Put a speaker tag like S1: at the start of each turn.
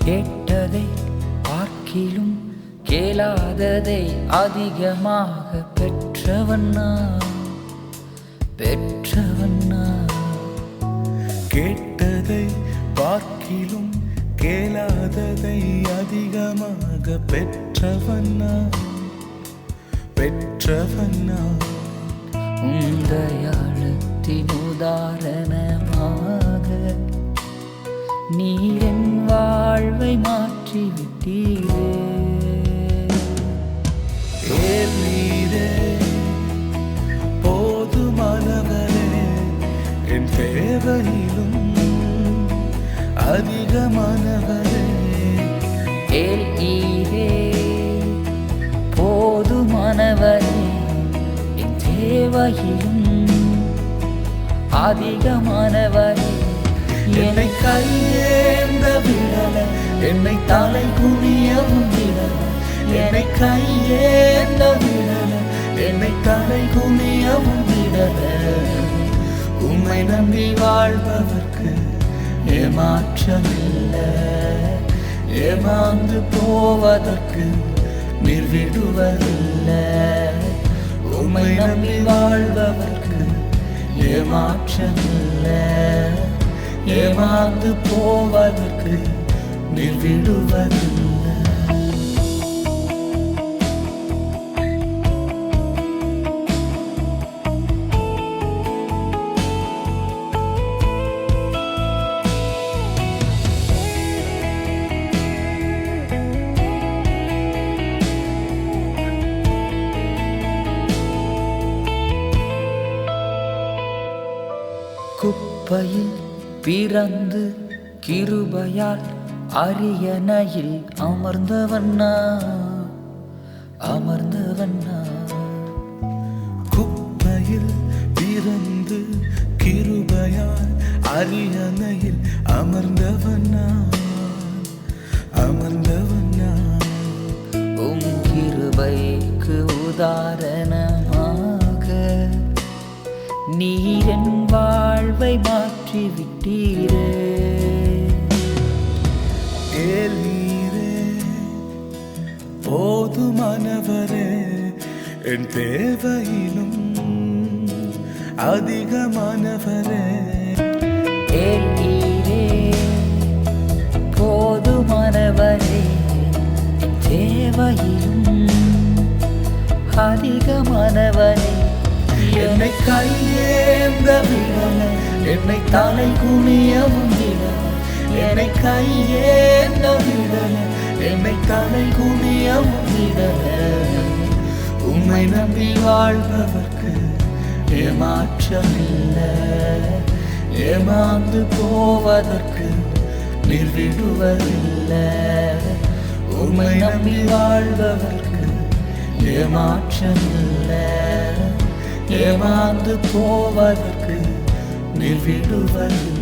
S1: கேட்டதை பார்க்கிலும் கேளாததை அதிகமாக பெற்றவண்ணா பெற்றவண்ணா.
S2: கேட்டதை பார்க்கிலும் கேளாததை அதிகமாக பெற்றவண்ணா பெற்றவண்ணா.
S1: உந்தயாளத்தின் உதாரணமாக நீர் என் வாழ்வை மாற்றிவிட்டீரே.
S2: நீரே போதுமானவரே, என் தேவையிலும் அதிகமானவரே.
S1: ஈரே போதுமானவரே, என் தேவையிலும் அதிகமானவரே.
S2: என்னை கையேந்த விடல, என்னை தலை குனியவும் விடல. என்னை கையேந்த விடல, என்னை தலை குனியவும் விடல. உம்மை நம்பி வாழ்பவர்க்கு ஏமாற்றமில்லை. ஏமாந்து போவதற்கு நீர் விடுவதில்லை. உம்மை நம்பி வாழ்பவர்க்கு ஏமாற்றமில்லை. ஏமாந்து போவதற்கு நீர் விடுவதில்லை.
S1: குப்பையில் பிறந்து கிருபையால் அரியணையில் அமர்ந்தவண்ணா அமர்ந்தவண்ணா.
S2: குப்பையில் பிறந்து கிருபையால் அரியணையில் அமர்ந்தவண்ணா அமர்ந்தவண்ணா.
S1: உம் கிருபைக்கு உதாரணமாக நீர் என் வாழ்வை மாற்றிவிட்டீரே.
S2: நீரே போதுமானவரே, என் தேவையிலும் அதிகமானவரே.
S1: ஈரே போதுமானவரே, என் தேவையிலும் அதிகமானவரே.
S2: என்னை கையேந்த விடல, என்னை தலை குனியவும் விடல. என்னை கையேந்த விடல, என்னை தலை குனியவும் விடல. உம்மை நம்பி வாழ்பவர்க்கு ஏமாற்றமில்லை. ஏமாந்து போவதற்கு நீர் விடுவதில்லை. உம்மை நம்பி வாழ்பவர்க்கு ஏமாற்றமில்லை. ஏமாந்து போவதற்கு நீர் விடுவதில்லை.